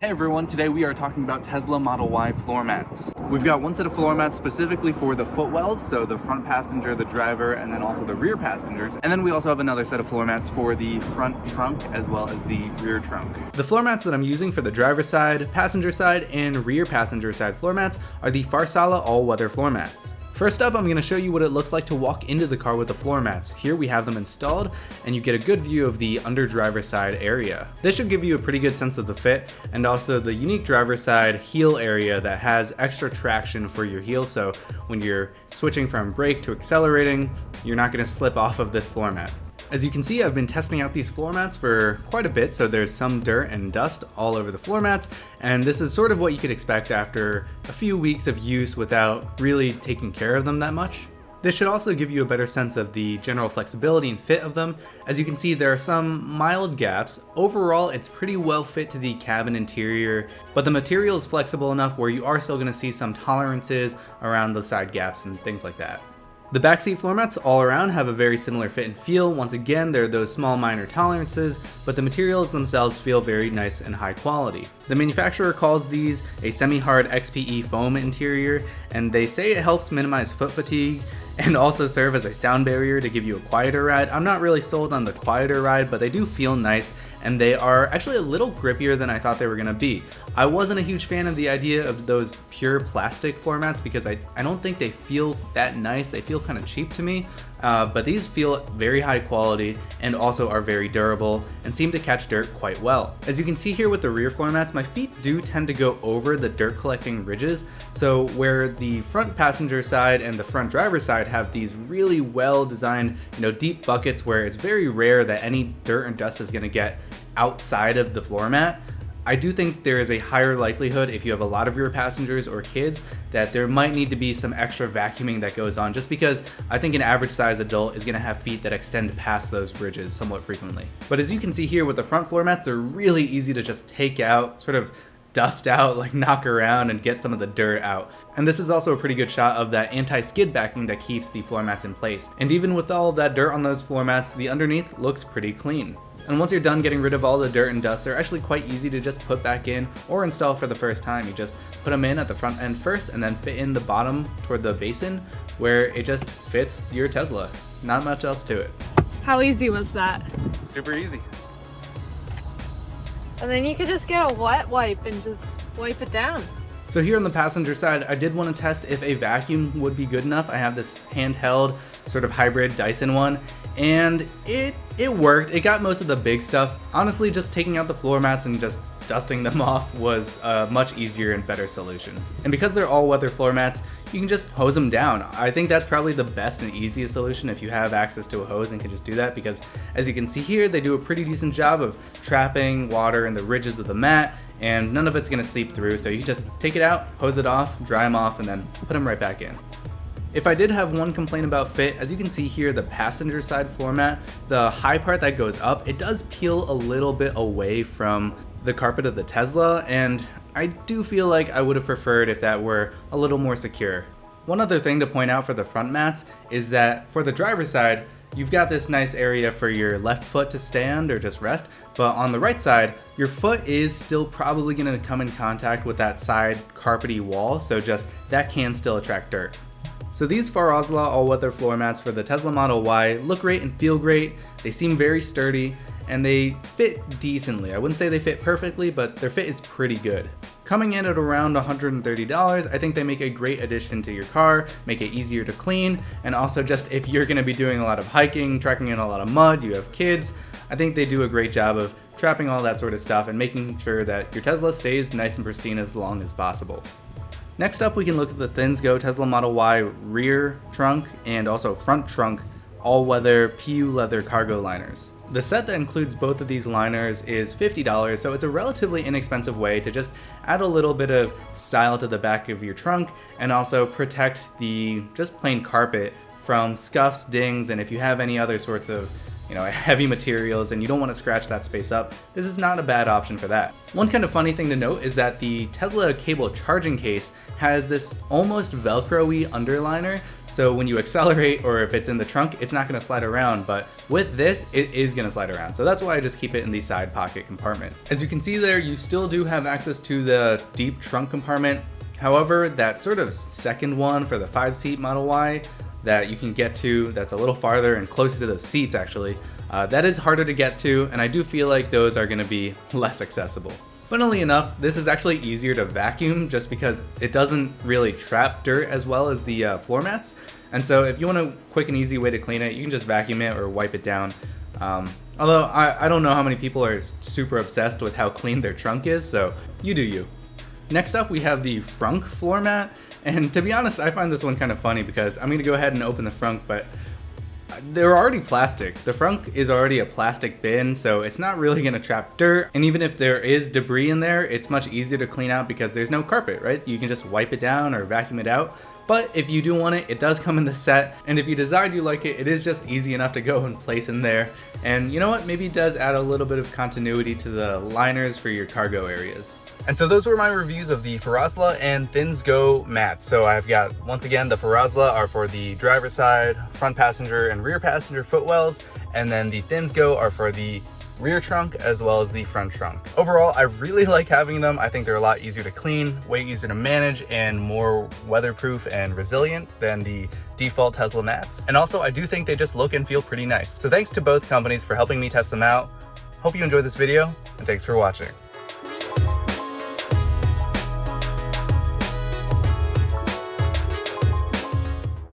Hey everyone, today we are talking about Tesla Model Y floor mats. We've got one set of floor mats specifically for the footwells, so the front passenger, the driver, and then also the rear passengers. And then we also have another set of floor mats for the front trunk as well as the rear trunk. The floor mats that I'm using for the driver's side, passenger side, and rear passenger side floor mats are the Farasla all-weather floor mats. First up, I'm going to show you what it looks like to walk into the car with the floor mats. Here we have them installed, and you get a good view of the under driver's side area. This should give you a pretty good sense of the fit, and also the unique driver's side heel area that has extra traction for your heel, so when you're switching from brake to accelerating, you're not going to slip off of this floor mat. As you can see, I've been testing out these floor mats for quite a bit, so there's some dirt and dust all over the floor mats, and this is sort of what you could expect after a few weeks of use without really taking care of them that much. This should also give you a better sense of the general flexibility and fit of them. As you can see, there are some mild gaps. Overall, it's pretty well fit to the cabin interior, but the material is flexible enough where you are still going to see some tolerances around the side gaps and things like that. The backseat floor mats all around have a very similar fit and feel. Once again, there are those small minor tolerances, but the materials themselves feel very nice and high quality. The manufacturer calls these a semi-hard XPE foam interior, and they say it helps minimize foot fatigue and also serve as a sound barrier to give you a quieter ride. I'm not really sold on the quieter ride, but they do feel nice, and they are actually a little grippier than I thought they were going to be. I wasn't a huge fan of the idea of those pure plastic floor mats because I don't think they feel that nice. They feel kind of cheap to me, but these feel very high quality and also are very durable and seem to catch dirt quite well. As you can see here with the rear floor mats, my feet do tend to go over the dirt collecting ridges, so where the front passenger side and the front driver side have these really well designed, deep buckets where it's very rare that any dirt and dust is going to get outside of the floor mat. I do think there is a higher likelihood if you have a lot of rear passengers or kids that there might need to be some extra vacuuming that goes on, just because I think an average size adult is going to have feet that extend past those ridges somewhat frequently. But as you can see here with the front floor mats, they're really easy to just take out, sort of dust out, like knock around and get some of the dirt out. And this is also a pretty good shot of that anti-skid backing that keeps the floor mats in place. And even with all of that dirt on those floor mats, the underneath looks pretty clean. And once you're done getting rid of all the dirt and dust, they're actually quite easy to just put back in or install for the first time. You just put them in at the front end first and then fit in the bottom toward the basin where it just fits your Tesla. Not much else to it. How easy was that? Super easy. And then you could just get a wet wipe and just wipe it down. So here on the passenger side, I did want to test if a vacuum would be good enough. I have this handheld sort of hybrid Dyson one, and it worked. It got most of the big stuff. Honestly, just taking out the floor mats and just dusting them off was a much easier and better solution. And because they're all-weather floor mats, you can just hose them down. I think that's probably the best and easiest solution if you have access to a hose and can just do that, because as you can see here, they do a pretty decent job of trapping water in the ridges of the mat, and none of it's going to seep through, so you just take it out, hose it off, dry them off, and then put them right back in. If I did have one complaint about fit, as you can see here, the passenger side floor mat, the high part that goes up, it does peel a little bit away from the carpet of the Tesla, and I do feel like I would have preferred if that were a little more secure. One other thing to point out for the front mats is that for the driver's side, you've got this nice area for your left foot to stand or just rest, but on the right side, your foot is still probably going to come in contact with that side carpety wall, so just that can still attract dirt. So these Farasla all-weather floor mats for the Tesla Model Y look great and feel great. They seem very sturdy, and they fit decently. I wouldn't say they fit perfectly, but their fit is pretty good. Coming in at around $130, I think they make a great addition to your car, make it easier to clean, and also just if you're gonna be doing a lot of hiking, trekking in a lot of mud, you have kids, I think they do a great job of trapping all that sort of stuff and making sure that your Tesla stays nice and pristine as long as possible. Next up, we can look at the ThinSGO Tesla Model Y rear trunk and also front trunk all-weather PU leather cargo liners. The set that includes both of these liners is $50, so it's a relatively inexpensive way to just add a little bit of style to the back of your trunk and also protect the just plain carpet from scuffs, dings, and if you have any other sorts of heavy materials and you don't want to scratch that space up, this is not a bad option for that. One kind of funny thing to note is that the Tesla cable charging case has this almost Velcro-y underliner, so when you accelerate or if it's in the trunk, it's not going to slide around, but with this, it is going to slide around. So that's why I just keep it in the side pocket compartment. As you can see there, you still do have access to the deep trunk compartment. However, that sort of second one for the 5-seat Model Y that you can get to, that's a little farther and closer to those seats actually, that is harder to get to, and I do feel like those are going to be less accessible. Funnily enough, this is actually easier to vacuum just because it doesn't really trap dirt as well as the floor mats. And so if you want a quick and easy way to clean it, you can just vacuum it or wipe it down. Although I don't know how many people are super obsessed with how clean their trunk is, so you do you. Next up, we have the frunk floor mat. And to be honest, I find this one kind of funny because I'm gonna go ahead and open the frunk, but they're already plastic. The frunk is already a plastic bin, so it's not really gonna trap dirt. And even if there is debris in there, it's much easier to clean out because there's no carpet, right? You can just wipe it down or vacuum it out. But if you do want it, it does come in the set. And if you decide you like it, it is just easy enough to go and place in there. And you know what? Maybe it does add a little bit of continuity to the liners for your cargo areas. And so those were my reviews of the Farasla and ThinSGO mats. So I've got, once again, the Farasla are for the driver's side, front passenger and rear passenger footwells. And then the ThinSGO are for the rear trunk as well as the front trunk. Overall, I really like having them. I think they're a lot easier to clean, way easier to manage, and more weatherproof and resilient than the default Tesla mats. And also, I do think they just look and feel pretty nice. So thanks to both companies for helping me test them out. Hope you enjoyed this video, and thanks for watching.